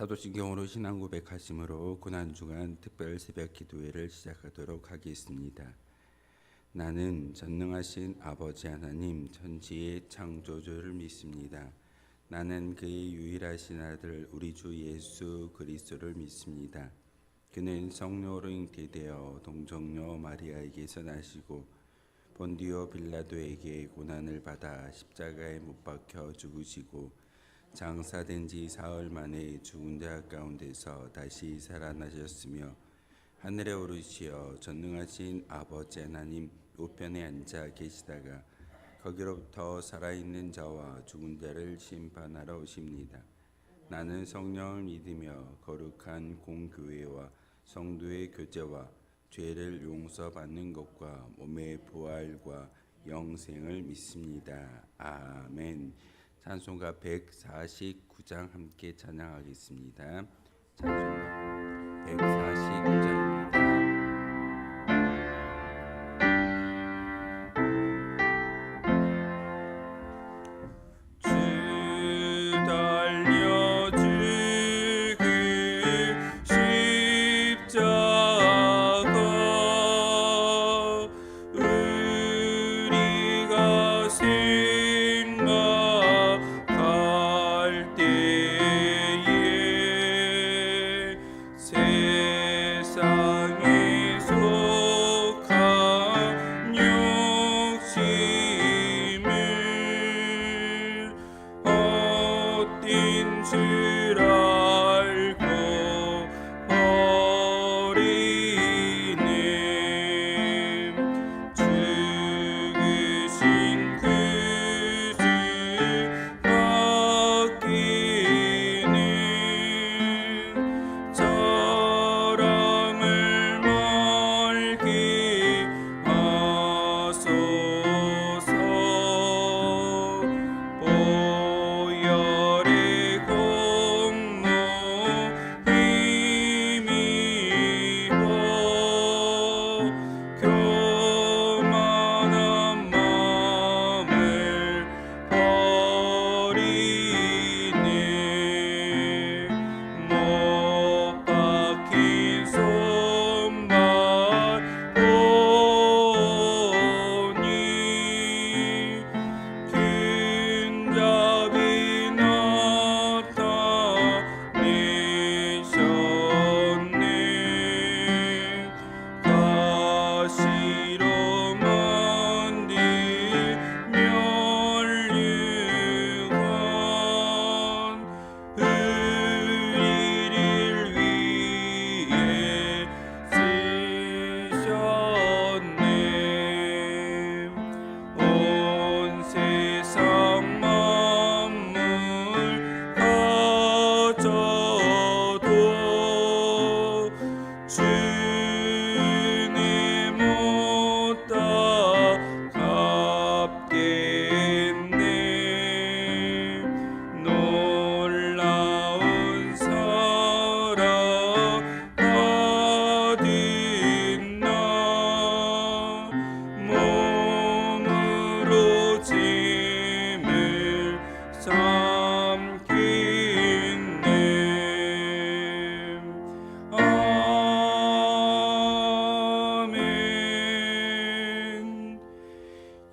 사도신경으로 신앙 고백하심으로 고난주간 특별 새벽 기도회를 시작하도록 하겠습니다. 나는 전능하신 아버지 하나님 천지의 창조주를 믿습니다. 나는 그의 유일하신 아들 우리 주 예수 그리스도를 믿습니다. 그는 성령으로 잉태되어 동정녀 마리아에게서 나시고 본디오 빌라도에게 고난을 받아 십자가에 못 박혀 죽으시고 장사된 지 사흘 만에 죽은 자 가운데서 다시 살아나셨으며 하늘에 오르시어 전능하신 아버지 하나님 우편에 앉아 계시다가 거기로부터 살아있는 자와 죽은 자를 심판하러 오십니다. 나는 성령을 믿으며 거룩한 공교회와 성도의 교제와 죄를 용서받는 것과 몸의 부활과 영생을 믿습니다. 아멘. 찬송가 149장 함께 찬양하겠습니다. 찬송가 149장입니다.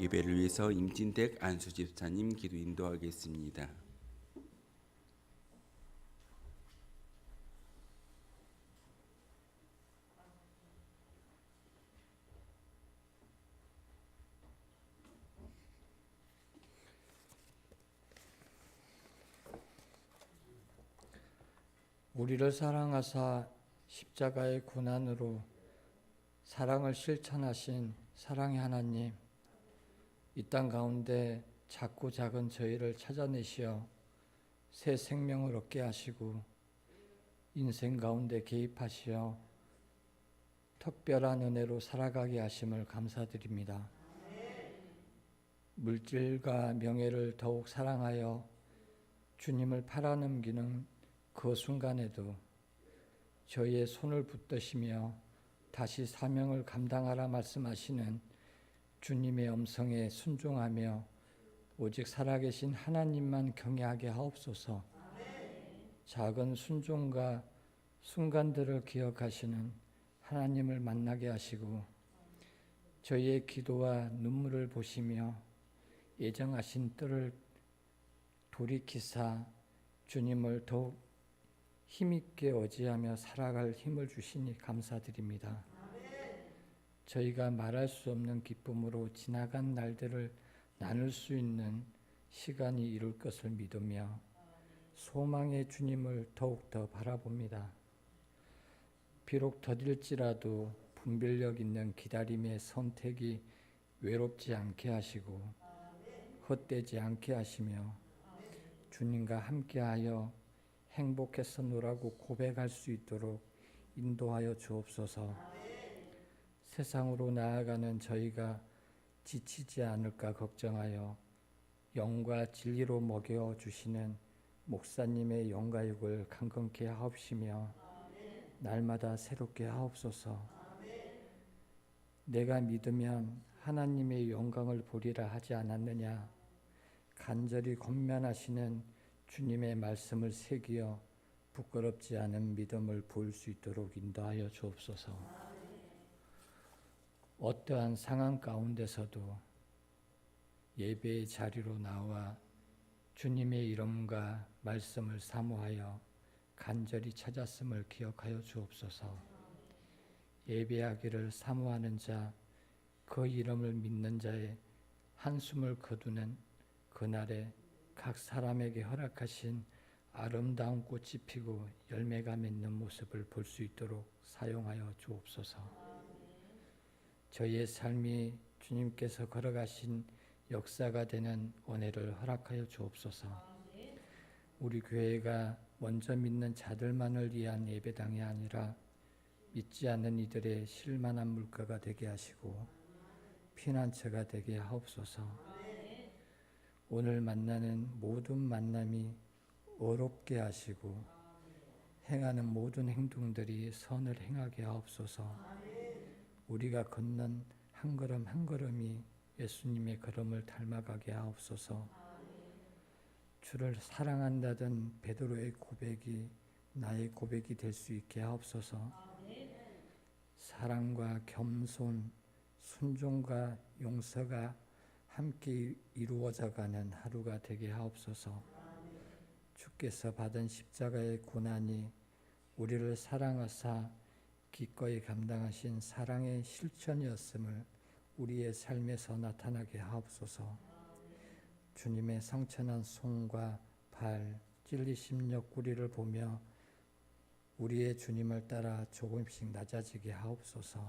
예배를 위해서 임진택 안수집사님 기도 인도하겠습니다. 우리를 사랑하사 십자가의 고난으로 사랑을 실천하신 사랑의 하나님, 이 땅 가운데 작고 작은 저희를 찾아내시어 새 생명을 얻게 하시고 인생 가운데 개입하시어 특별한 은혜로 살아가게 하심을 감사드립니다. 물질과 명예를 더욱 사랑하여 주님을 팔아넘기는 그 순간에도 저희의 손을 붙드시며 다시 사명을 감당하라 말씀하시는 주님의 음성에 순종하며 오직 살아계신 하나님만 경외하게 하옵소서. 작은 순종과 순간들을 기억하시는 하나님을 만나게 하시고 저희의 기도와 눈물을 보시며 예정하신 때를 돌이키사 주님을 더욱 힘있게 의지하며 살아갈 힘을 주시니 감사드립니다. 저희가 말할 수 없는 기쁨으로 지나간 날들을 나눌 수 있는 시간이 이룰 것을 믿으며 소망의 주님을 더욱더 바라봅니다. 비록 더딜지라도 분별력 있는 기다림의 선택이 외롭지 않게 하시고 헛되지 않게 하시며 주님과 함께하여 행복했었노라고 고백할 수 있도록 인도하여 주옵소서. 세상으로 나아가는 저희가 지치지 않을까 걱정하여 영과 진리로 먹여주시는 목사님의 영가육을 강건케 하옵시며 날마다 새롭게 하옵소서. 내가 믿으면 하나님의 영광을 보리라 하지 않았느냐. 간절히 권면하시는 주님의 말씀을 새기어 부끄럽지 않은 믿음을 보일 수 있도록 인도하여 주옵소서. 어떠한 상황 가운데서도 예배의 자리로 나와 주님의 이름과 말씀을 사모하여 간절히 찾았음을 기억하여 주옵소서. 예배하기를 사모하는 자, 그 이름을 믿는 자의 한숨을 거두는 그날에 각 사람에게 허락하신 아름다운 꽃이 피고 열매가 맺는 모습을 볼 수 있도록 사용하여 주옵소서. 저희의 삶이 주님께서 걸어가신 역사가 되는 은혜를 허락하여 주옵소서. 우리 교회가 먼저 믿는 자들만을 위한 예배당이 아니라 믿지 않는 이들의 실만한 물가가 되게 하시고 피난처가 되게 하옵소서. 오늘 만나는 모든 만남이 어렵게 하시고 행하는 모든 행동들이 선을 행하게 하옵소서. 우리가 걷는 한 걸음 한 걸음이 예수님의 걸음을 닮아가게 하옵소서. 주를 사랑한다던 베드로의 고백이 나의 고백이 될 수 있게 하옵소서. 사랑과 겸손, 순종과 용서가 함께 이루어져가는 하루가 되게 하옵소서. 주께서 받은 십자가의 고난이 우리를 사랑하사 기꺼이 감당하신 사랑의 실천이었음을 우리의 삶에서 나타나게 하옵소서. 주님의 상처난 손과 발, 찔리신 옆구리를 보며 우리의 주님을 따라 조금씩 낮아지게 하옵소서.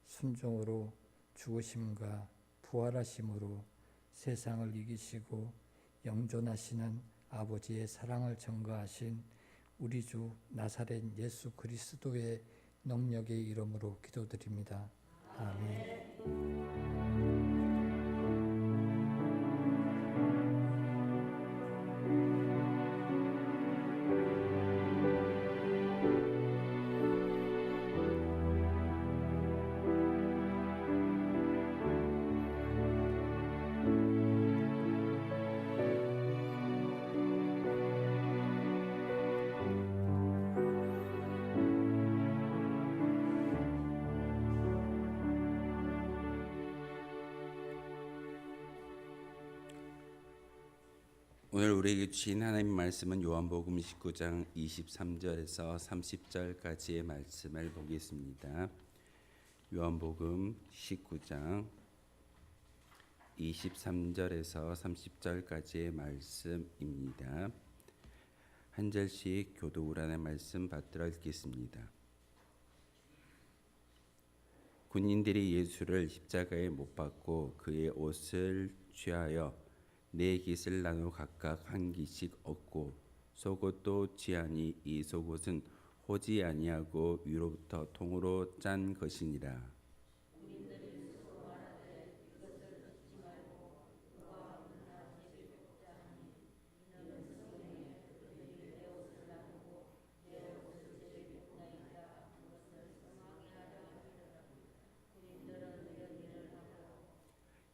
순종으로 죽으심과 부활하심으로 세상을 이기시고 영존하시는 아버지의 사랑을 증거하신 우리 주 나사렛 예수 그리스도의 능력의 이름으로 기도드립니다. 아멘. 오늘 우리에게 주신 하나님의 말씀은 요한복음 19장 23절에서 30절까지의 말씀을 보겠습니다. 요한복음 19장 23절에서 30절까지의 말씀입니다. 한 절씩 교도우라는 말씀 받들어 읽겠습니다. 군인들이 예수를 십자가에 못 박고 그의 옷을 취하여 네 깃을 나누어 각각 한 깃씩 얻고 속옷도 취하니 이 속옷은 호지 아니하고 위로부터 통으로 짠 것이니라.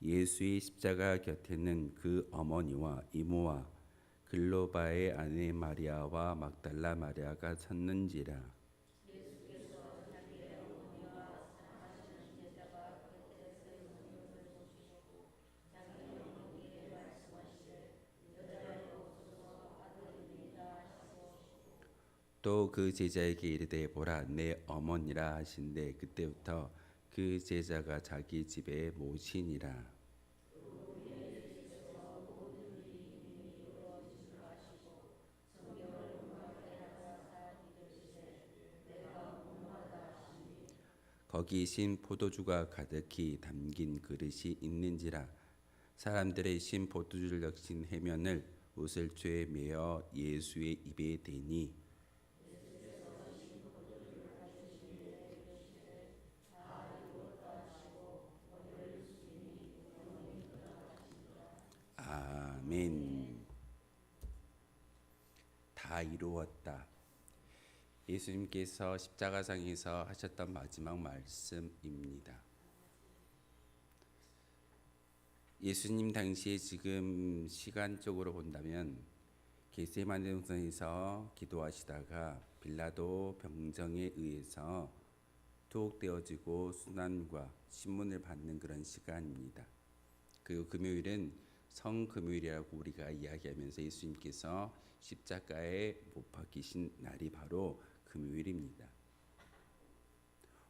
예수의 십자가 곁에는 그 어머니와 이모와 글로바의 아내 마리아와 막달라 마리아가 섰는지라. 또 그 제자에게 이르되 보라 내 어머니라 하신대 그때부터 그 제자가 자기 집에 모시니라. 거기 신 포도주가 가득히 담긴 그릇이 있는지라. 사람들의 신 포도주를 적신 해면을 우슬초에 메어 예수의 입에 대니 아멘. 다 이루었다. 예수님께서 십자가상에서 하셨던 마지막 말씀입니다. 예수님 당시에 지금 시간적으로 본다면 겟세마네 동산에서 기도하시다가 빌라도 병정에 의해서 투옥되어지고 순환과 신문을 받는 그런 시간입니다. 그리고 금요일은 성금요일이라고 우리가 이야기하면서 예수님께서 십자가에 못 박히신 날이 바로 금요일입니다.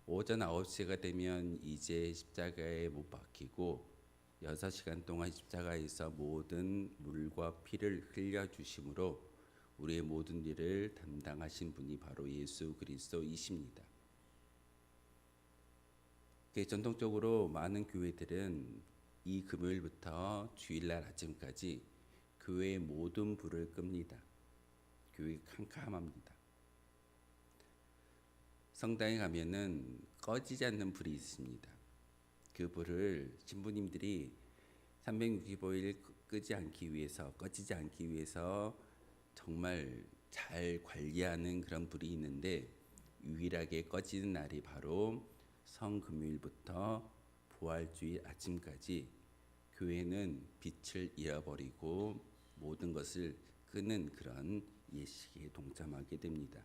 오전 9시가 되면 이제 십자가에 못 박히고 6시간 동안 십자가에서 모든 물과 피를 흘려주심으로 우리의 모든 일을 담당하신 분이 바로 예수 그리스도이십니다. 전통적으로 많은 교회들은 이 금요일부터 주일날 아침까지 교회의 모든 불을 끕니다. 교회 캄캄합니다. 성당에 가면은 꺼지지 않는 불이 있습니다. 그 불을 신부님들이 365일 꺼지지 않기 위해서 정말 잘 관리하는 그런 불이 있는데 유일하게 꺼지는 날이 바로 성금요일부터 부활주일 아침까지 교회는 빛을 잃어버리고 모든 것을 끄는 그런 예식에 동참하게 됩니다.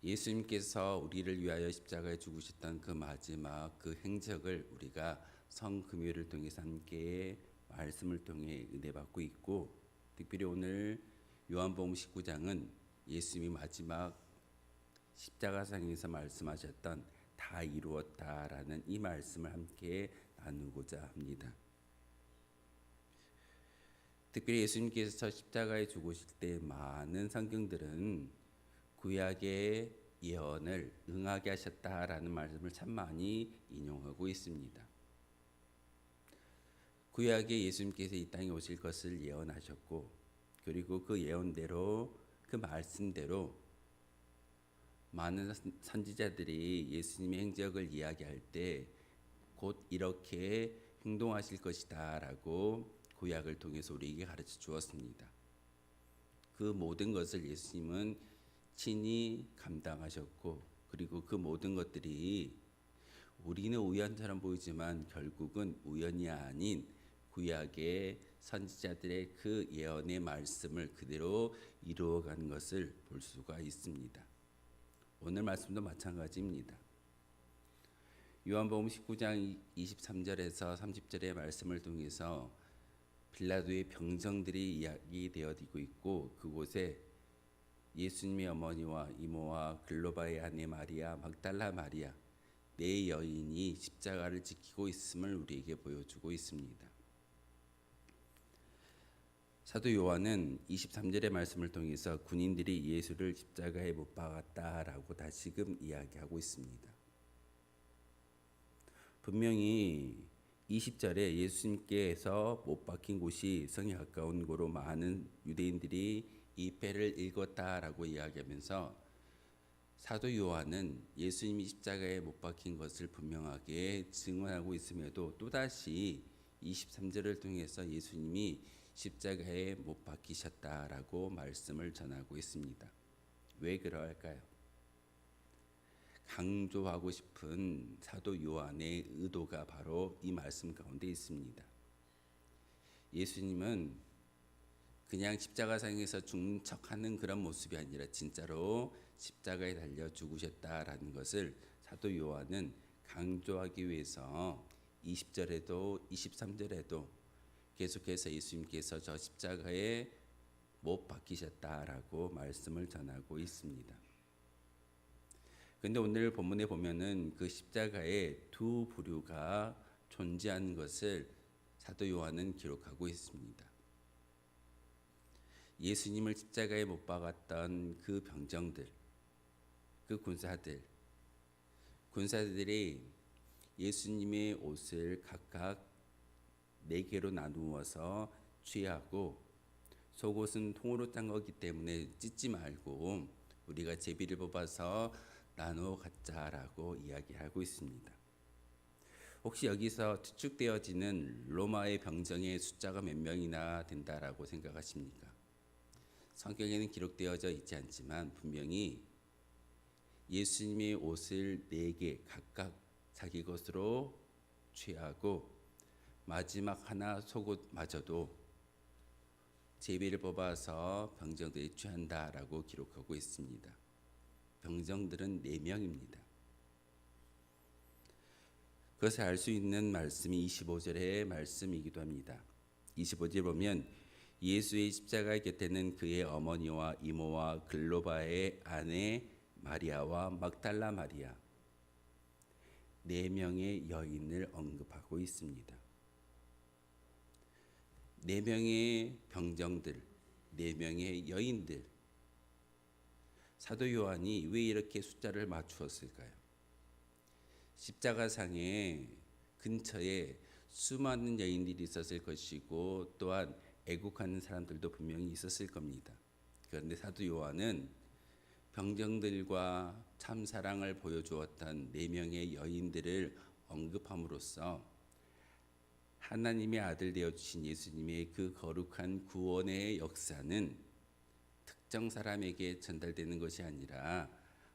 예수님께서 우리를 위하여 십자가에 죽으셨던 그 마지막 그 행적을 우리가 성금요일을 통해서 함께 말씀을 통해 은혜받고 있고, 특별히 오늘 요한복음 19장은 예수님이 마지막 십자가상에서 말씀하셨던 다 이루었다라는 이 말씀을 함께 나누고자 합니다. 특별히 예수님께서 십자가에 죽으실 때 많은 성경들은 구약의 예언을 응하게 하셨다라는 말씀을 참 많이 인용하고 있습니다. 구약에 예수님께서 이 땅에 오실 것을 예언하셨고, 그리고 그 예언대로 그 말씀대로 많은 선지자들이 예수님의 행적을 이야기할 때 곧 이렇게 행동하실 것이다라고 구약을 통해서 우리에게 가르쳐 주었습니다. 그 모든 것을 예수님은 친히 감당하셨고, 그리고 그 모든 것들이 우리는 우연처럼 보이지만 결국은 우연이 아닌 구약의 선지자들의 그 예언의 말씀을 그대로 이루어가는 것을 볼 수가 있습니다. 오늘 말씀도 마찬가지입니다. 요한복음 19장 23절에서 30절의 말씀을 통해서 빌라도의 병정들이 이야기되어지고 있고, 그곳에 예수님의 어머니와 이모와 글로바의 아내 마리아, 막달라 마리아 네 여인이 십자가를 지키고 있음을 우리에게 보여주고 있습니다. 사도 요한은 23절의 말씀을 통해서 군인들이 예수를 십자가에 못 박았다라고 다시금 이야기하고 있습니다. 분명히 20절에 예수님께서 못 박힌 곳이 성에 가까운 곳으로 많은 유대인들이 이 패를 읽었다라고 이야기하면서 사도 요한은 예수님이 십자가에 못 박힌 것을 분명하게 증언하고 있음에도 또다시 23절을 통해서 예수님이 십자가에 못 박히셨다라고 말씀을 전하고 있습니다. 왜 그럴까요? 강조하고 싶은 사도 요한의 의도가 바로 이 말씀 가운데 있습니다. 예수님은 그냥 십자가상에서 죽는 척하는 그런 모습이 아니라 진짜로 십자가에 달려 죽으셨다라는 것을 사도 요한은 강조하기 위해서 20절에도 23절에도 계속해서 예수님께서 저 십자가에 못 박히셨다라고 말씀을 전하고 있습니다. 근데 오늘 본문에 보면은 그 십자가에 두 부류가 존재하는 것을 사도 요한은 기록하고 있습니다. 예수님을 십자가에 못 박았던 그 병정들, 그 군사들이 예수님의 옷을 각각 4개로 나누어서 취하고, 속옷은 통으로 짠 거기 때문에 찢지 말고 우리가 제비를 뽑아서 나누어 갖자라고 이야기하고 있습니다. 혹시 여기서 추측되어지는 로마의 병정의 숫자가 몇 명이나 된다라고 생각하십니까? 성경에는 기록되어져 있지 않지만 분명히 예수님의 옷을 4개 각각 자기 것으로 취하고 마지막 하나 속옷마저도 제비를 뽑아서 병정들이 취한다라고 기록하고 있습니다. 병정들은 4명입니다. 그것을 알 수 있는 말씀이 25절의 말씀이기도 합니다. 25절 보면 예수의 십자가 곁에는 그의 어머니와 이모와 글로바의 아내 마리아와 막달라 마리아 4명의 여인을 언급하고 있습니다. 4명의 병정들, 4명의 여인들. 사도 요한이 왜 이렇게 숫자를 맞추었을까요? 십자가상의 근처에 수많은 여인들이 있었을 것이고 또한 애국하는 사람들도 분명히 있었을 겁니다. 그런데 사도 요한은 병정들과 참 사랑을 보여주었던 4명의 여인들을 언급함으로써 하나님의 아들 되어주신 예수님의 그 거룩한 구원의 역사는 특정 사람에게 전달되는 것이 아니라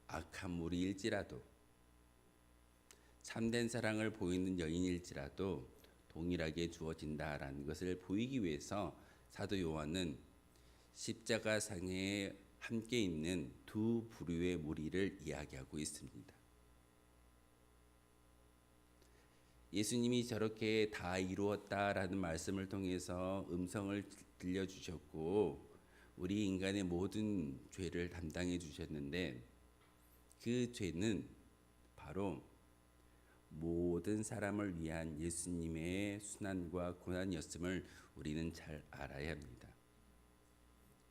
악한 무리일지라도 참된 사랑을 보이는 여인일지라도 동일하게 주어진다라는 것을 보이기 위해서 사도 요한은 십자가상에 함께 있는 두 부류의 무리를 이야기하고 있습니다. 예수님이 저렇게 다 이루었다라는 말씀을 통해서 음성을 들려주셨고 우리 인간의 모든 죄를 담당해 주셨는데 그 죄는 바로 모든 사람을 위한 예수님의 순환과 고난이었음을 우리는 잘 알아야 합니다.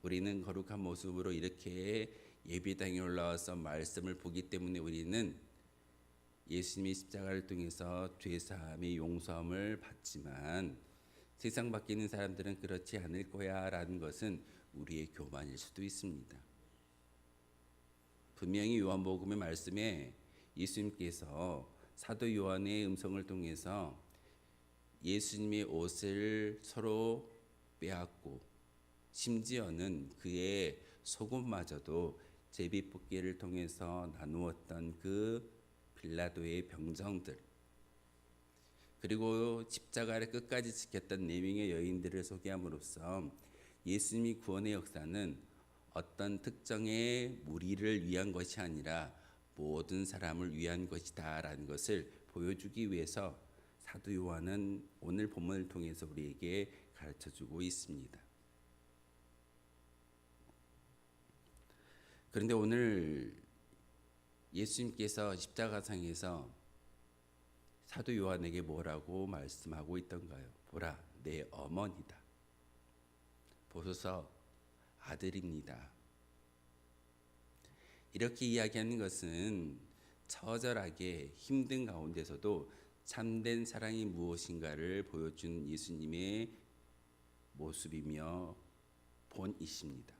우리는 거룩한 모습으로 이렇게 예배당에 올라와서 말씀을 보기 때문에 우리는 예수님의 십자가를 통해서 죄사함의 용서함을 받지만 세상 밖에 있는 사람들은 그렇지 않을 거야 라는 것은 우리의 교만일 수도 있습니다. 분명히 요한복음의 말씀에 예수님께서 사도 요한의 음성을 통해서 예수님의 옷을 서로 빼앗고 심지어는 그의 속옷마저도 제비뽑기를 통해서 나누었던 그 빌라도의 병정들 그리고 십자가를 끝까지 지켰던 4명의 여인들을 소개함으로써 예수님의 구원의 역사는 어떤 특정의 무리를 위한 것이 아니라 모든 사람을 위한 것이다 라는 것을 보여주기 위해서 사도 요한은 오늘 본문을 통해서 우리에게 가르쳐주고 있습니다. 그런데 오늘 예수님께서 십자가상에서 사도 요한에게 뭐라고 말씀하고 있던가요? 보라, 내 어머니다. 보소서, 아들입니다. 이렇게 이야기하는 것은 처절하게 힘든 가운데서도 참된 사랑이 무엇인가를 보여준 예수님의 모습이며 본이십니다.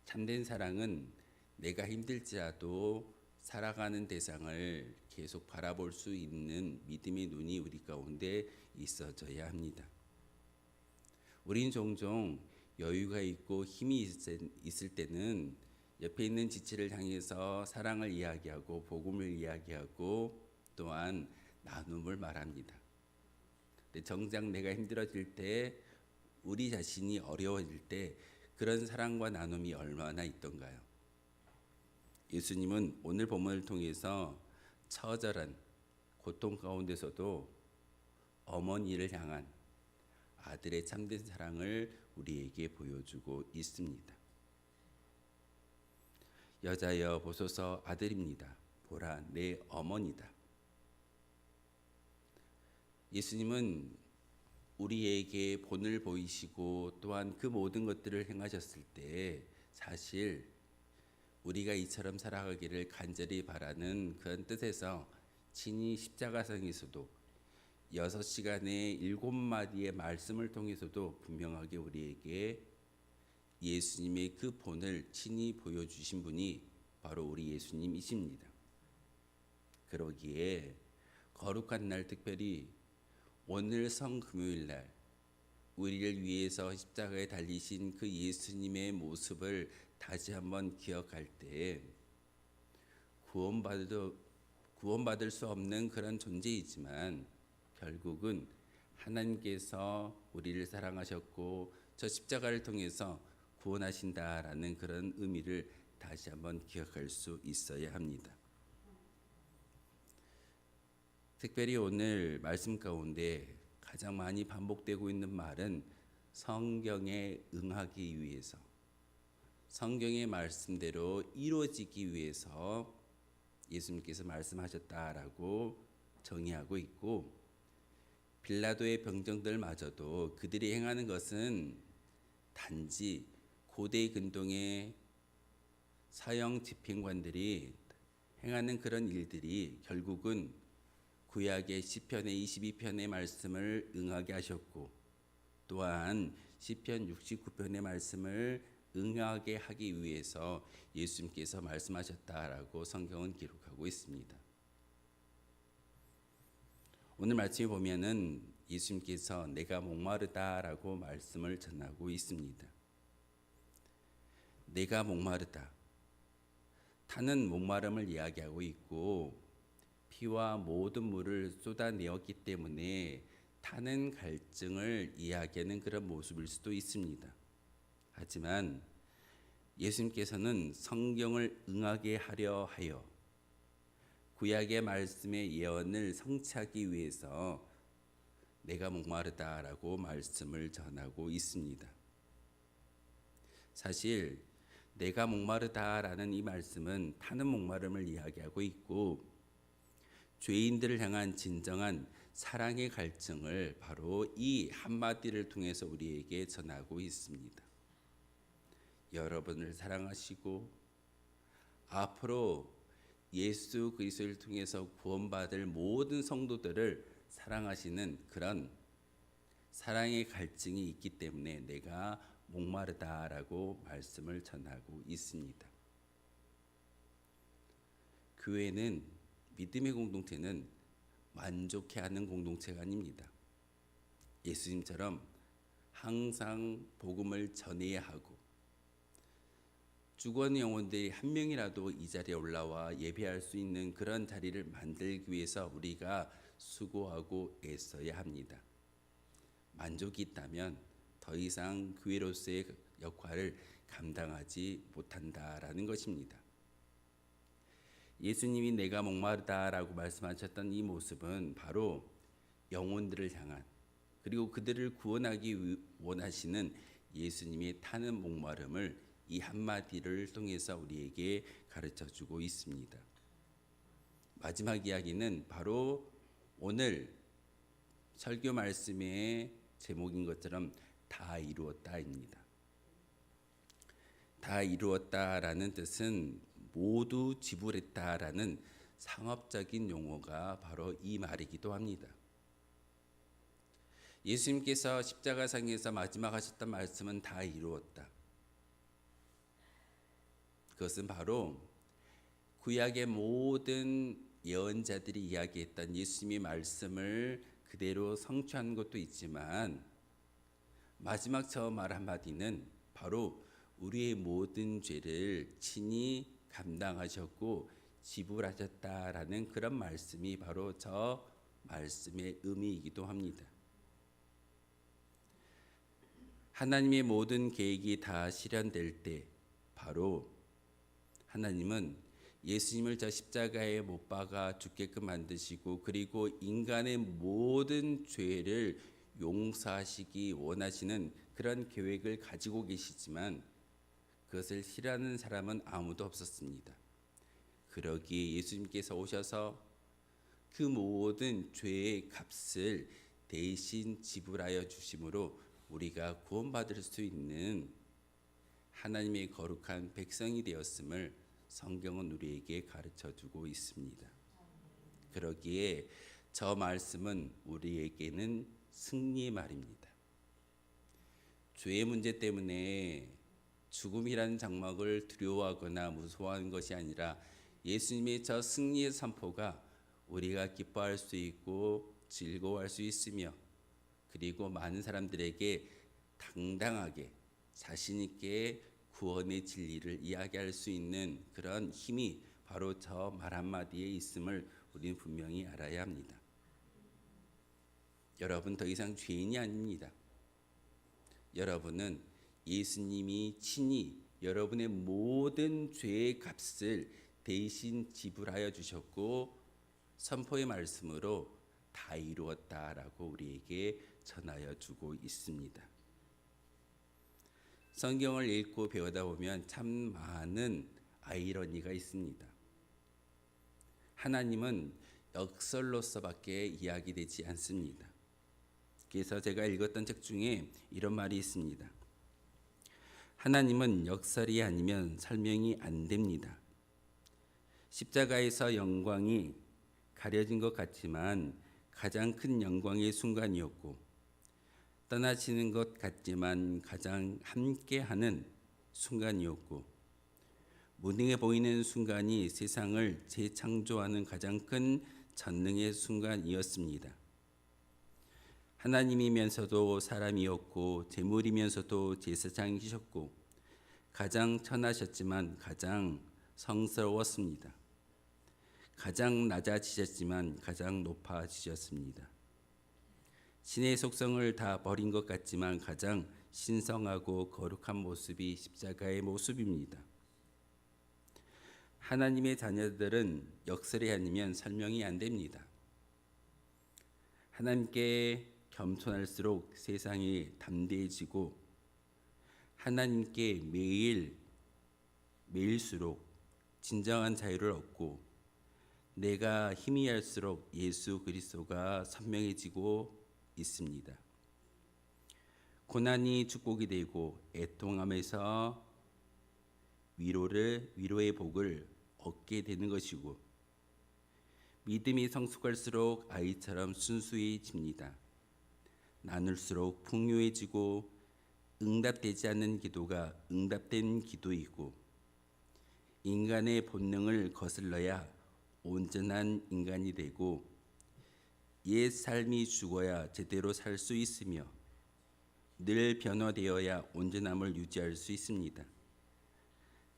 참된 사랑은 내가 힘들지라도 살아가는 대상을 계속 바라볼 수 있는 믿음의 눈이 우리 가운데 있어져야 합니다. 우린 종종 여유가 있고 힘이 있을 때는 옆에 있는 지체를 향해서 사랑을 이야기하고 복음을 이야기하고 또한 나눔을 말합니다. 근데 정작 내가 힘들어질 때 우리 자신이 어려워질 때 그런 사랑과 나눔이 얼마나 있던가요? 예수님은 오늘 본문을 통해서 처절한 고통 가운데서도 어머니를 향한 아들의 참된 사랑을 우리에게 보여주고 있습니다. 여자여 보소서 아들입니다. 보라 내 어머니다. 예수님은 우리에게 본을 보이시고 또한 그 모든 것들을 행하셨을 때 사실 우리가 이처럼 살아가기를 간절히 바라는 그런 뜻에서 친히 십자가상에서도 6시간의 7마디의 말씀을 통해서도 분명하게 우리에게 예수님의 그 본을 친히 보여주신 분이 바로 우리 예수님이십니다. 그러기에 거룩한 날, 특별히 오늘 성금요일날 우리를 위해서 십자가에 달리신 그 예수님의 모습을 다시 한번 기억할 때 구원받을 수 없는 그런 존재이지만 결국은 하나님께서 우리를 사랑하셨고 저 십자가를 통해서 구원하신다라는 그런 의미를 다시 한번 기억할 수 있어야 합니다. 특별히 오늘 말씀 가운데 가장 많이 반복되고 있는 말은 성경에 응하기 위해서, 성경의 말씀대로 이루어지기 위해서 예수님께서 말씀하셨다라고 정의하고 있고, 빌라도의 병정들마저도 그들이 행하는 것은 단지 고대 근동의 서영 집행관들이 행하는 그런 일들이 결국은 구약의 시편의 22편의 말씀을 응하게 하셨고 또한 시편 69편의 말씀을 응하게 하기 위해서 예수님께서 말씀하셨다라고 성경은 기록하고 있습니다. 오늘 말씀에 보면은 예수님께서 내가 목마르다라고 말씀을 전하고 있습니다. 내가 목마르다. 타는 목마름을 이야기하고 있고 피와 모든 물을 쏟아내었기 때문에 타는 갈증을 이야기하는 그런 모습일 수도 있습니다. 하지만 예수님께서는 성경을 응하게 하려 하여 구약의 말씀의 예언을 성취하기 위해서 내가 목마르다라고 말씀을 전하고 있습니다. 사실 내가 목마르다라는 이 말씀은 타는 목마름을 이야기하고 있고 죄인들을 향한 진정한 사랑의 갈증을 바로 이 한마디를 통해서 우리에게 전하고 있습니다. 여러분을 사랑하시고 앞으로 예수 그리스도를 통해서 구원받을 모든 성도들을 사랑하시는 그런 사랑의 갈증이 있기 때문에 내가 목마르다라고 말씀을 전하고 있습니다. 교회는, 믿음의 공동체는 만족해하는 공동체가 아닙니다. 예수님처럼 항상 복음을 전해야 하고 죽어가는 영혼들이 한 명이라도 이 자리에 올라와 예배할 수 있는 그런 자리를 만들기 위해서 우리가 수고하고 애써야 합니다. 만족이 있다면 더 이상 교회로서의 역할을 감당하지 못한다라는 것입니다. 예수님이 내가 목마르다라고 말씀하셨던 이 모습은 바로 영혼들을 향한, 그리고 그들을 구원하기 원하시는 예수님의 타는 목마름을 이 한마디를 통해서 우리에게 가르쳐주고 있습니다. 마지막 이야기는 바로 오늘 설교 말씀의 제목인 것처럼 다 이루었다입니다. 다 이루었다라는 뜻은 모두 지불했다라는 상업적인 용어가 바로 이 말이기도 합니다. 예수님께서 십자가상에서 마지막 하셨던 말씀은 다 이루었다. 그것은 바로 구약의 모든 예언자들이 이야기했던 예수님의 말씀을 그대로 성취한 것도 있지만 마지막 저 말 한마디는 바로 우리의 모든 죄를 친히 감당하셨고 지불하셨다라는 그런 말씀이 바로 저 말씀의 의미이기도 합니다. 하나님의 모든 계획이 다 실현될 때 바로 하나님은 예수님을 저 십자가에 못 박아 죽게끔 만드시고 그리고 인간의 모든 죄를 용서하시기 원하시는 그런 계획을 가지고 계시지만 그것을 실현하는 사람은 아무도 없었습니다. 그러기에 예수님께서 오셔서 그 모든 죄의 값을 대신 지불하여 주심으로 우리가 구원받을 수 있는 하나님의 거룩한 백성이 되었음을 성경은 우리에게 가르쳐 주고 있습니다. 그러기에 저 말씀은 우리에게는 승리의 말입니다. 죄의 문제 때문에 죽음이라는 장막을 두려워하거나 무서워하는 것이 아니라 예수님의 저 승리의 선포가 우리가 기뻐할 수 있고 즐거워할 수 있으며 그리고 많은 사람들에게 당당하게 자신 있게 구원의 진리를 이야기할 수 있는 그런 힘이 바로 저 말 한마디에 있음을 우리는 분명히 알아야 합니다. 여러분 더 이상 죄인이 아닙니다. 여러분은 예수님이 친히 여러분의 모든 죄의 값을 대신 지불하여 주셨고 선포의 말씀으로 다 이루었다라고 우리에게 전하여 주고 있습니다. 성경을 읽고 배우다 보면 참 많은 아이러니가 있습니다. 하나님은 역설로서밖에 이야기되지 않습니다. 그래서 제가 읽었던 책 중에 이런 말이 있습니다. 하나님은 역설이 아니면 설명이 안 됩니다. 십자가에서 영광이 가려진 것 같지만 가장 큰 영광의 순간이었고 떠나시는 것 같지만 가장 함께하는 순간이었고 무능해 보이는 순간이 세상을 재창조하는 가장 큰 전능의 순간이었습니다. 하나님이면서도 사람이었고 제물이면서도 제사장이셨고 가장 천하셨지만 가장 성스러웠습니다. 가장 낮아지셨지만 가장 높아지셨습니다. 신의 속성을 다 버린 것 같지만 가장 신성하고 거룩한 모습이 십자가의 모습입니다. 하나님의 자녀들은 역설이 아니면 설명이 안 됩니다. 하나님께 겸손할수록 세상이 담대해지고 하나님께 매일수록 진정한 자유를 얻고 내가 희미할수록 예수 그리스도가 선명해지고 있습니다. 고난이 축복이 되고 애통함에서 위로의 복을 얻게 되는 것이고 믿음이 성숙할수록 아이처럼 순수해집니다. 나눌수록 풍요해지고 응답되지 않는 기도가 응답된 기도이고 인간의 본능을 거슬러야 온전한 인간이 되고 옛 삶이 죽어야 제대로 살 수 있으며 늘 변화되어야 온전함을 유지할 수 있습니다.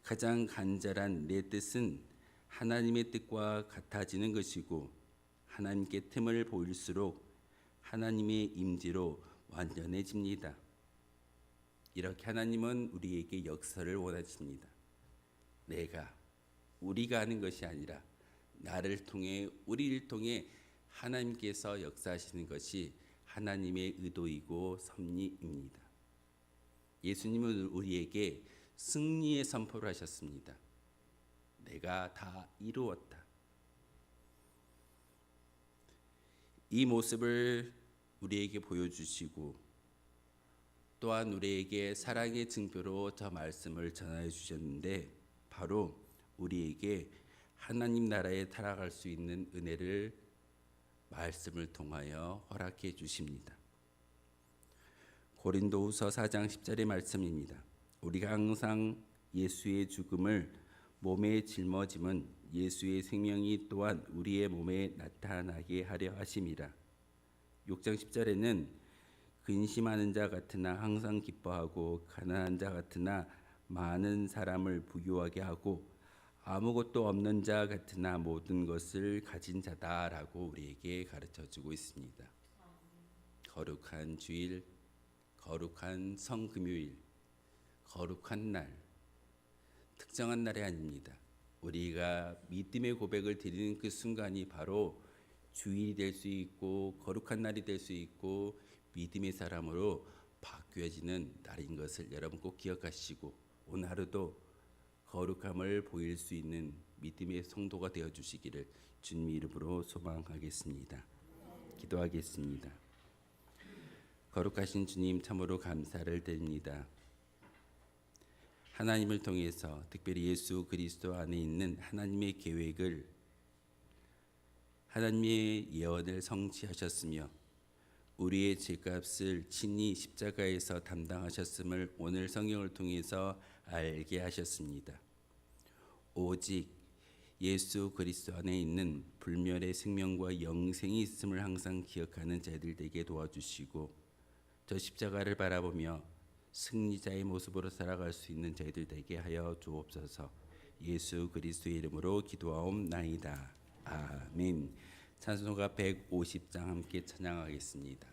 가장 간절한 내 뜻은 하나님의 뜻과 같아지는 것이고 하나님께 틈을 보일수록 하나님의 임재로 완전해집니다. 이렇게 하나님은 우리에게 역사를 원하십니다. 우리가 하는 것이 아니라 나를 통해 우리를 통해 하나님께서 역사하시는 것이 하나님의 의도이고 섭리입니다. 예수님은 우리에게 승리의 선포를 하셨습니다. 내가 다 이루었다. 이 모습을 우리에게 보여주시고 또한 우리에게 사랑의 증표로 저 말씀을 전하여 주셨는데 바로 우리에게 하나님 나라에 타락할 수 있는 은혜를 말씀을 통하여 허락해 주십니다. 고린도후서 4장 10절의 말씀입니다. 우리가 항상 예수의 죽음을 몸에 짊어짐은 예수의 생명이 또한 우리의 몸에 나타나게 하려 하심이라. 6장 10절에는 근심하는 자 같으나 항상 기뻐하고 가난한 자 같으나 많은 사람을 부유하게 하고 아무것도 없는 자 같으나 모든 것을 가진 자다라고 우리에게 가르쳐주고 있습니다. 거룩한 주일 거룩한 성금요일, 거룩한 날, 특정한 날이 아닙니다. 우리가 믿음의 고백을 드리는 그 순간이 바로 주일이 될 수 있고 거룩한 날이 될 수 있고 믿음의 사람으로 바뀌어지는 날인 것을 여러분 꼭 기억하시고 오늘 하루도 거룩함을 보일 수 있는 믿음의 성도가 되어 주시기를 주님 이름으로 소망하겠습니다. 기도하겠습니다. 거룩하신 주님 참으로 감사를 드립니다. 하나님을 통해서 특별히 예수 그리스도 안에 있는 하나님의 계획을 하나님의 예언을 성취하셨으며 우리의 죄값을 친히 십자가에서 담당하셨음을 오늘 성경을 통해서 알게 하셨습니다. 오직 예수 그리스도 안에 있는 불멸의 생명과 영생이 있음을 항상 기억하는 자들 되게 도와주시고 저 십자가를 바라보며 승리자의 모습으로 살아갈 수 있는 저희들 되게 하여 주옵소서. 예수 그리스도의 이름으로 기도하옵나이다. 아멘. 찬송가 150장 함께 찬양하겠습니다.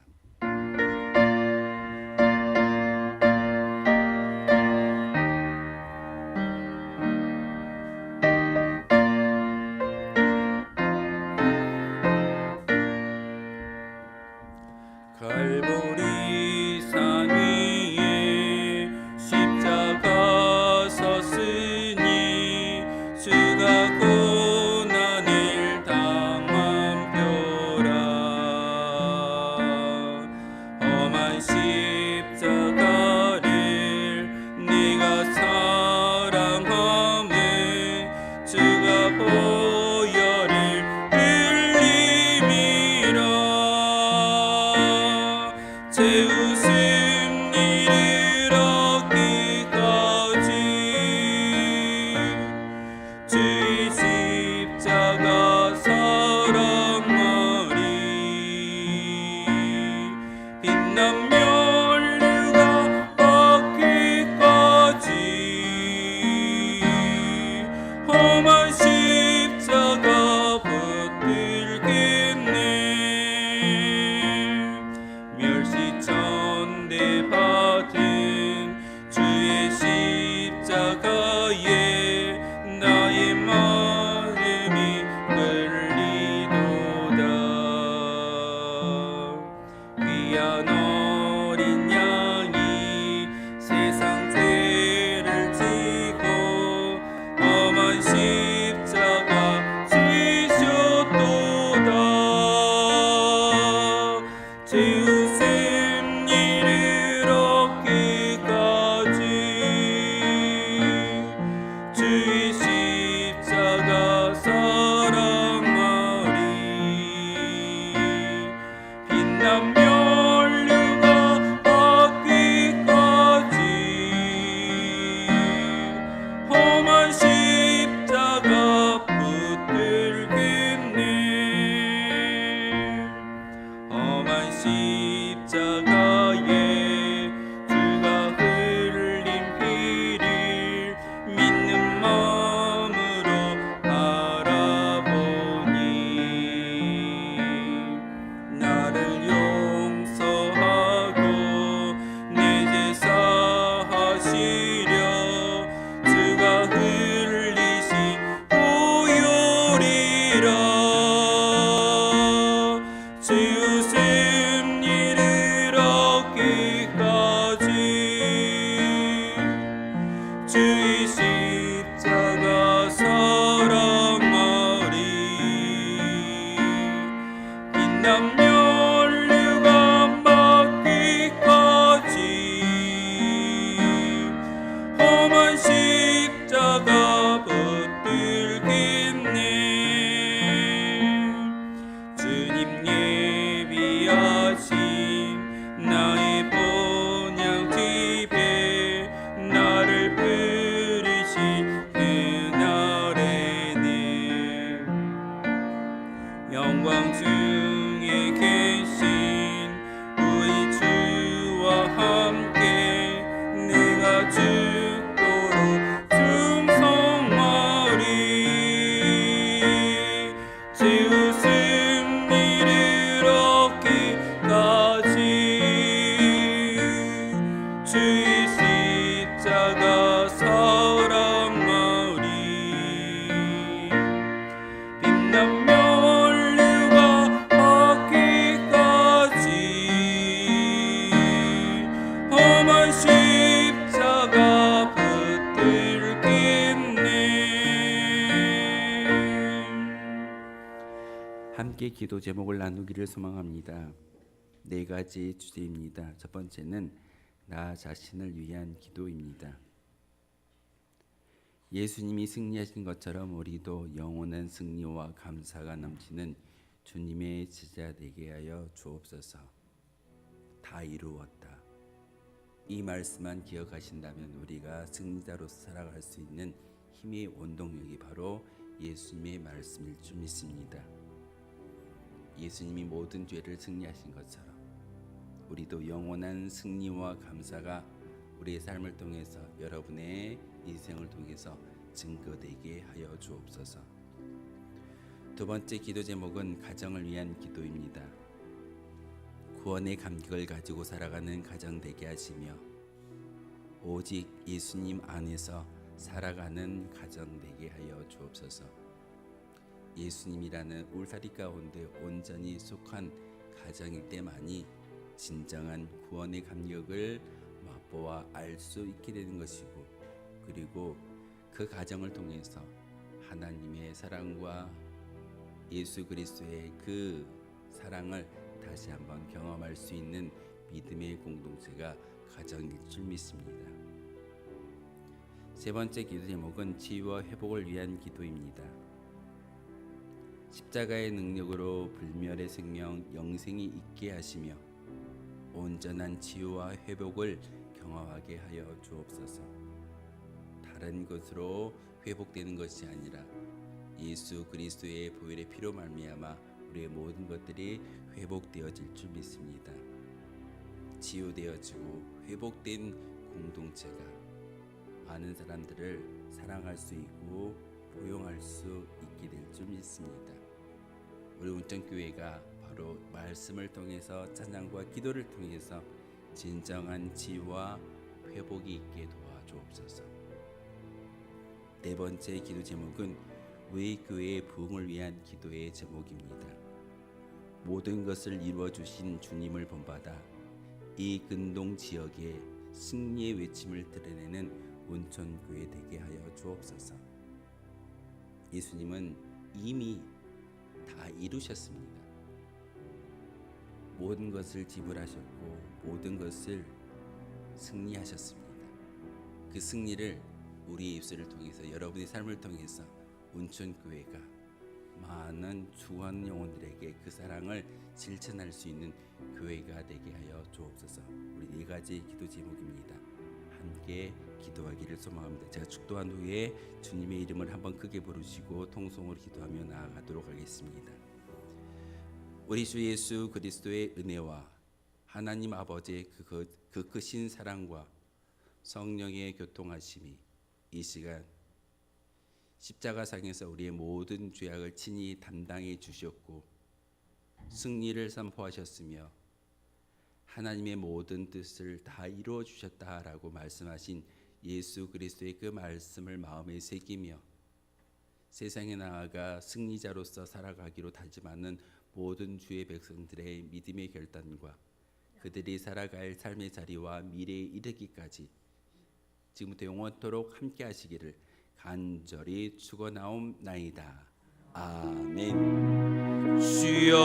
갈보리 산 위에 십자가 섰으니 주가 고난을 당한 표라. 험한 십자가를 네가 사랑함에 주가 보혈을 흘림이라. 제 웃음 이르렀기까지 주의 십자가 사랑하리. 빛난 면류가 받기까지 험한 십자가 붙들겠네. 멸시천대 받은 주의 십자가에 나의 마음이 끌리도다. 귀한 어린 양이 세상 죄를 지고 험한 십자가 지셨도다. 제 웃음 이르렀기까지 주의 십자가 사랑하리. 빛난 면류가 받기까지 험한 십자가 붙들겠네. 험한 십자가에 주가 흘린 피를 믿는 마음으로 바라보니 나를 용서하고 내 죄 사하시려 주가 흘리신 보혈이라. 제 웃음 이르렀기까지 함께 기도 제목을 나누기를 소망합니다. 네 가지 주제입니다. 첫 번째는 나 자신을 위한 기도입니다. 예수님이 승리하신 것처럼 우리도 영원한 승리와 감사가 넘치는 주님의 제자 되게 하여 주옵소서. 다 이루었다. 이 말씀만 기억하신다면 우리가 승리자로서 살아갈 수 있는 힘의 원동력이 바로 예수님의 말씀일 줄 믿습니다. 예수님이 모든 죄를 승리하신 것처럼 우리도 영원한 승리와 감사가 우리의 삶을 통해서 여러분의 인생을 통해서 증거되게 하여 주옵소서. 두 번째 기도 제목은 가정을 위한 기도입니다. 구원의 감격을 가지고 살아가는 가정 되게 하시며 오직 예수님 안에서 살아가는 가정 되게 하여 주옵소서. 예수님이라는 울타리 가운데 온전히 속한 가정일 때만이 진정한 구원의 감격을 맛보아 알 수 있게 되는 것이고, 그리고 그 가정을 통해서 하나님의 사랑과 예수 그리스도의 그 사랑을 다시 한번 경험할 수 있는 믿음의 공동체가 가정일 줄 믿습니다. 세 번째 기도 제목은 치유와 회복을 위한 기도입니다. 십자가의 능력으로 불멸의 생명 영생이 있게 하시며 온전한 치유와 회복을 경험하게 하여 주옵소서. 다른 것으로 회복되는 것이 아니라 예수 그리스도의 보혈의 피로 말미암아 우리의 모든 것들이 회복되어질 줄 믿습니다. 치유되어지고 회복된 공동체가 많은 사람들을 사랑할 수 있고 포용할 수 있게 될 줄 믿습니다. 우리 운천교회가 바로 말씀을 통해서 찬양과 기도를 통해서 진정한 치유와 회복이 있게 도와주옵소서. 네 번째 기도 제목은 우리 교회의 부흥을 위한 기도의 제목입니다. 모든 것을 이루어 주신 주님을 본받아 이 근동 지역에 승리의 외침을 드러내는 운천교회 되게 하여 주옵소서. 예수님은 이미 다 이루셨습니다. 모든 것을 지불하셨고 모든 것을 승리하셨습니다. 그 승리를 우리의 입술을 통해서 여러분의 삶을 통해서 운천교회가 많은 주한 영혼들에게 그 사랑을 실천할 수 있는 교회가 되게 하여 주옵소서. 우리 네 가지 기도 제목입니다. 함께 기도하기를 소망합니다. 제가 축도한 후에 주님의 이름을 한번 크게 부르시고 통성으로 기도하며 나아가도록 하겠습니다. 우리 주 예수 그리스도의 은혜와 하나님 아버지의 그 크신 사랑과 성령의 교통하심이 이 시간 십자가상에서 우리의 모든 죄악을 친히 담당해 주셨고 승리를 선포하셨으며 하나님의 모든 뜻을 다 이루어 주셨다라고 말씀하신 예수 그리스도의 그 말씀을 마음에 새기며 세상에 나아가 승리자로서 살아가기로 다짐하는 모든 주의 백성들의 믿음의 결단과 그들이 살아갈 삶의 자리와 미래에 이르기까지 지금부터 영원토록 함께 하시기를 간절히 축원하옵나이다. 아멘. 주여,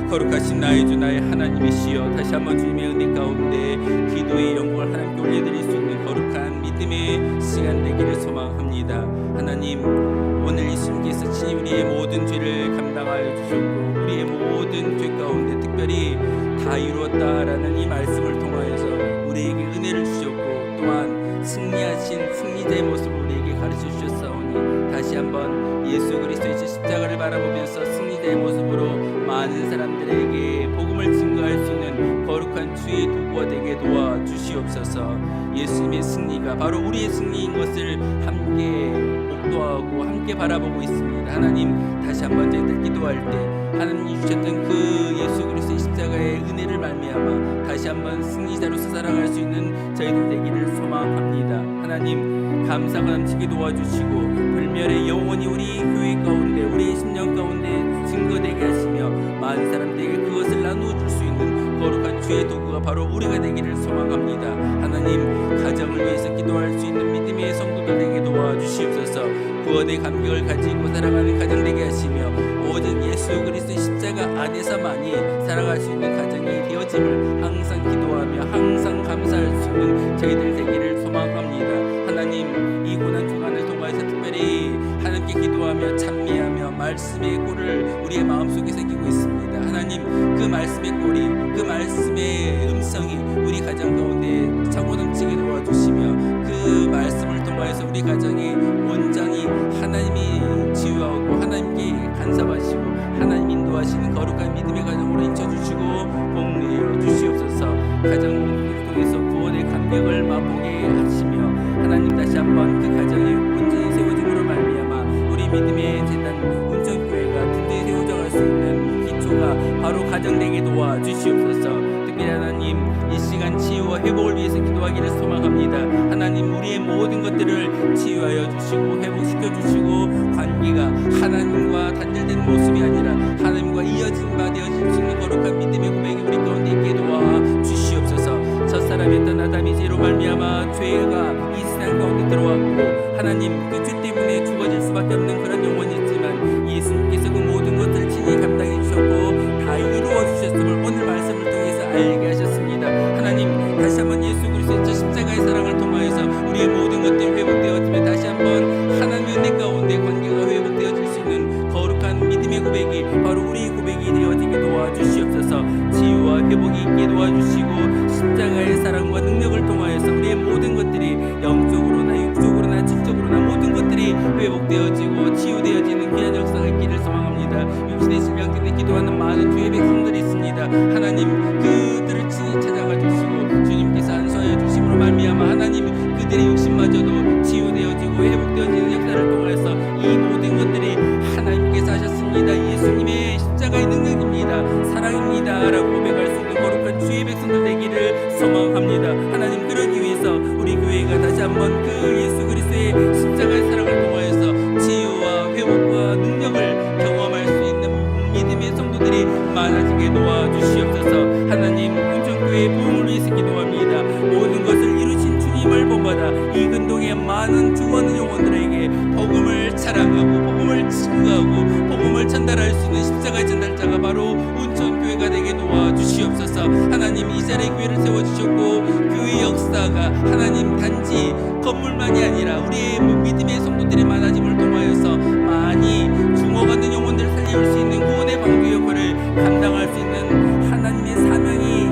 거룩하신 나의 주 나의 하나님이시여, 다시 한번 주님의 은혜 가운데 기도의 영광을 하나님께 올려드릴 수 있는 거룩한 믿음의 시간 되기를 소망합니다. 하나님, 오늘 예수님께서 친히 우리의 모든 죄를 감당하여 주셨고 우리의 모든 죄 가운데 특별히 다 이루었다라는 이 말씀을 통하여서 우리에게 은혜를 주셨고 또한 승리하신 승리자의 모습을 우리에게 가르쳐 주셨사오니 다시 한번 예수 그리스도의 십자가를 바라보면서 승리자의 모습으로 많은 사람들에게 복음을 증거할 수 있는 거룩한 주의 도구가 되게 도와주시옵소서. 예수님의 승리가 바로 우리의 승리인 것을 함께 목도하고 함께 바라보고 있습니다. 하나님, 다시 한번 저희들 기도할 때 하나님이 주셨던 그 예수 그리스도의 십자가의 은혜를 말미암아 다시 한번 승리자로서 살아갈 수 있는 저희들 되기를 소망합니다. 하나님, 감사가 넘치게 도와주시고 불멸의 영혼이 우리 교회 가운데 우리 심령 가운데 증거되게 하시며 많은 사람들에게 그것을 나누어 줄 수 있는 거룩한 주의 도구가 바로 우리가 되기를 소망합니다. 하나님, 가정을 위해서 기도할 수 있는 믿음의 성도들 되게 도와주시옵소서. 구원의 감격을 가지고 살아가는 가정 되게 하시며 오직 예수 그리스도의 십자가 안에서만이 살아갈 수 있는 가정이 되어짐을 항상 기도하며 항상 감사할 수 있는 저희들 되기를 소망합니다. 하나님, 이 고난 주간을 통해서 특별히 하나님께 기도하며 찬미하며 말씀의 꼴을 우리의 마음속에 새기고 있습니다. 하나님, 그 말씀의 꼴이, 그 말씀의 음성이 우리 가정 가운데 차고 넘치게 도와주시며 그 말씀을 통하여서 우리 가정이 온전히 하나님이 치유하고 하나님께 간섭하시고 하나님 인도하시는 거룩한 믿음의 가정으로 인쳐주시고 복내어 주시옵소서. 가정을 통해서 구원의 감격을 맛보게 하시며 하나님, 다시 한번 그 가정이 온전히 세워짐으로 말미암아 우리 믿음의 재단 운천교회가 든든히 세워져갈 수 있는 기초가 바로 가정 되게 도와주시옵소서. 특별히 하나님, 이 시간 치유와 회복을 위해서 기도하기를 소망합니다. 하나님, 우리의 모든 것들을 치유하여 주시고 회복시켜 주시고 관계가 하나님과 단절된 모습이 아니라 하나님과 이어진 바 되어질 수 있는 거룩한 믿음의 고백이 우리 가운데 있게 도와주시옵소서. 첫사람이었던 아담이 죄로 말미암아 죄가 이 세상 가운데 들어왔고 하나님, 그 죄 때문에 죽어질 수밖에 없는 그런 영혼이 있지만 예수님께서 그 모든 것을 친히 감당해 주셨고 다 이루어 주셨음을 오늘 말씀을 통해서 알게 하셨습니다. 하나님, 다시 한번 예수 그리스도의 저 십자가의 사랑을 통하여서 우리의 모든 것들이 회복되어지며 다시 한번 하나님의 은혜 가운데 관계가 회복되어질 수 있는 거룩한 믿음의 고백이 바로 우리의 고백이 되어지게 도와주시옵소서. 치유와 회복이 있게 도와주시고 십자가의 사랑과 능력을 통하여서 우리의 모든 것들이 영적으로나 육적으로나 질적으로나 모든 것들이 회복되어지고 치유되어지는 귀한 역사가 있기를 소망합니다. 육신의 질병 때문에 기도하는 많은 주의 백성들이 있습니다. 하나님, 그들을 친히 찾아가 주시고 주님께서 안수하여 주심으로 말미암아 하나님, 그들의 육신마저도 치유되어지고 회복되어지는 역사를 통해서 이 모든 것들이 하나님께서 하셨습니다. 예수님의 십자가의 능력입니다. 사랑입니다 라고 고백할 수 있는 거룩한 주의 백성들 되기를 소망합니다. 하나님, 그러기 위해서 우리 교회가 다시 한번 그 예수 그리스도의 십자가의 사랑을 통하여서 치유와 회복과 능력을 경험할 수 있는 믿음의 성도들이 많아지게 도와주시옵소서. 하나님, 운천교회의 부흥을 위해서 기도합니다. 모든 것을 이루신 주님을 본받아 이 근동의 많은 죽어가는 영혼들에게 복음을 자랑하고 복음을 증거하고 복음을 전달할 수 있는 십자가의 전달자가 바로 운천교회가 되게 도와주시옵소서. 하나님, 이 자리에 교회를 세워주셨고 교회 역사가 하나님 단지 건물만이 아니라 우리의 믿음의 성도들이 많아짐을 통하여서 많이 죽어가는 영혼들을 살릴 수 있는 구원의 방주 역할을 감당할 수 있는 하나님의 사명이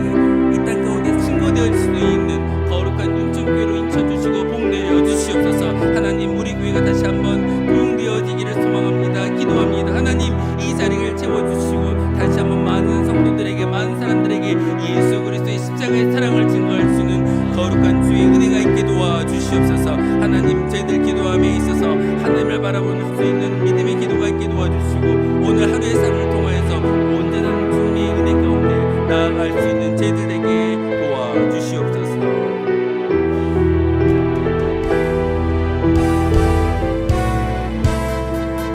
이 땅 가운데 증거되어질 수도 있는 거룩한 운천교회로 인쳐주시고 복내려 주시옵소서. 하나님, 우리 교회가 다시 한번 부흥되어지기를 소망합니다. 기도합니다. 하나님, 이 자리를 채워주시고 다시 한번 많은 성도들에게 많은 사람들에게 예수 그리스도의 십자가의 사랑을 증거할 수 있는 거룩한 주의 은혜가 있게 도와주시옵소서. 하나님, 저희들 기도함에 있어서 하나님을 바라볼 수 있는 믿음의 기도가 있게 도와주시고 오늘 하루의 삶을 통하여서 온전한 주님의 은혜 가운데 나아갈 수